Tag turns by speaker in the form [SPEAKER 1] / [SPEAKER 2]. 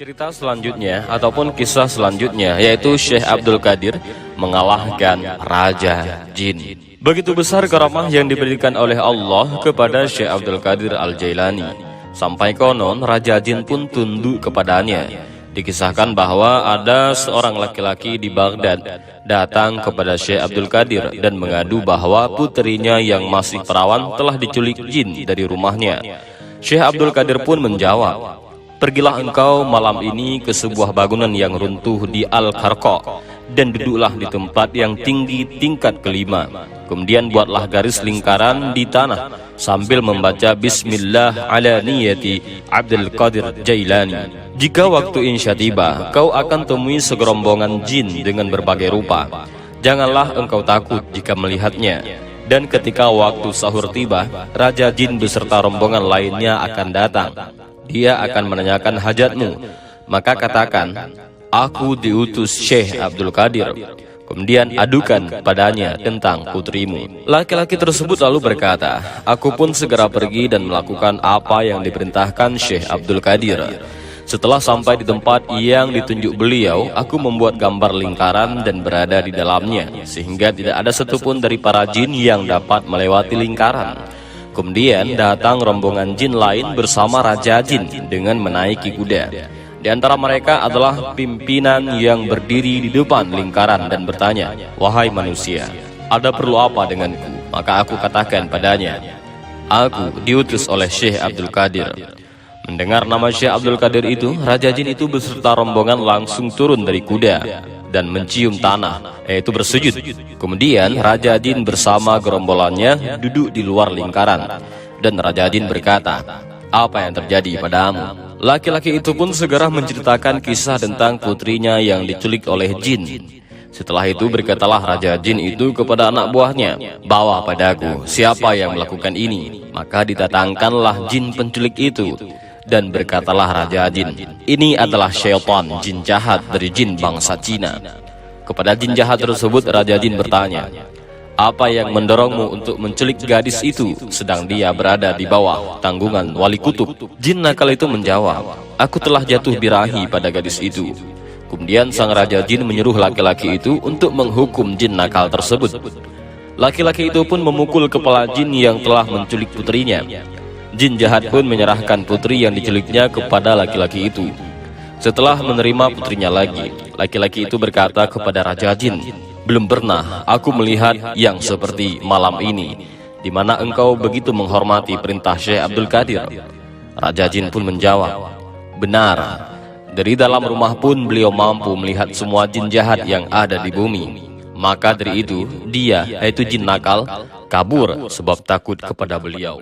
[SPEAKER 1] Cerita selanjutnya ataupun kisah selanjutnya yaitu Syekh Abdul Qadir mengalahkan Raja Jin. Begitu besar karamah yang diberikan oleh Allah kepada Syekh Abdul Qadir Al-Jailani, sampai konon Raja Jin pun tunduk kepadanya. Dikisahkan bahwa ada seorang laki-laki di Baghdad datang kepada Syekh Abdul Qadir dan mengadu bahwa puterinya yang masih perawan telah diculik jin dari rumahnya. Syekh Abdul Qadir pun menjawab, "Pergilah engkau malam ini ke sebuah bangunan yang runtuh di Al-Qarqa dan duduklah di tempat yang tinggi tingkat kelima. Kemudian buatlah garis lingkaran di tanah sambil membaca Bismillah ala niyati Abdul Qadir Jailani. Jika waktu insya tiba, kau akan temui segerombongan jin dengan berbagai rupa. Janganlah engkau takut jika melihatnya. Dan ketika waktu sahur tiba, Raja Jin beserta rombongan lainnya akan datang. Dia akan menanyakan hajatmu. Maka katakan, aku diutus Syekh Abdul Qadir. Kemudian adukan padanya tentang putrimu." Laki-laki tersebut lalu berkata, "Aku pun segera pergi dan melakukan apa yang diperintahkan Syekh Abdul Qadir. Setelah sampai di tempat yang ditunjuk beliau, aku membuat gambar lingkaran dan berada di dalamnya, sehingga tidak ada satupun dari para jin yang dapat melewati lingkaran. Kemudian datang rombongan jin lain bersama Raja Jin dengan menaiki kuda. Di antara mereka adalah pimpinan yang berdiri di depan lingkaran dan bertanya, 'Wahai manusia, ada perlu apa denganku?' Maka aku katakan padanya, 'Aku diutus oleh Syekh Abdul Qadir.' Mendengar nama Syekh Abdul Qadir itu, Raja Jin itu beserta rombongan langsung turun dari kuda dan mencium tanah, yaitu bersujud. Kemudian Raja Jin bersama gerombolannya duduk di luar lingkaran. Dan Raja Jin berkata, 'Apa yang terjadi padamu?' Laki-laki itu pun segera menceritakan kisah tentang putrinya yang diculik oleh jin. Setelah itu berkatalah Raja Jin itu kepada anak buahnya, 'Bawa padaku siapa yang melakukan ini.' Maka didatangkanlah jin penculik itu. Dan berkatalah Raja Jin, 'Ini adalah syaitan jin jahat dari jin bangsa Cina.' Kepada jin jahat tersebut Raja Jin bertanya, 'Apa yang mendorongmu untuk menculik gadis itu sedang dia berada di bawah tanggungan wali kutub?' Jin nakal itu menjawab, 'Aku telah jatuh birahi pada gadis itu.' Kemudian sang Raja Jin menyuruh laki-laki itu untuk menghukum jin nakal tersebut. Laki-laki itu pun memukul kepala jin yang telah menculik putrinya. Jin jahat pun menyerahkan putri yang diculiknya kepada laki-laki itu. Setelah menerima putrinya lagi, laki-laki itu berkata kepada Raja Jin, 'Belum pernah aku melihat yang seperti malam ini, di mana engkau begitu menghormati perintah Syekh Abdul Qadir.' Raja Jin pun menjawab, 'Benar, dari dalam rumah pun beliau mampu melihat semua jin jahat yang ada di bumi. Maka dari itu dia, yaitu jin nakal, kabur sebab takut kepada beliau.'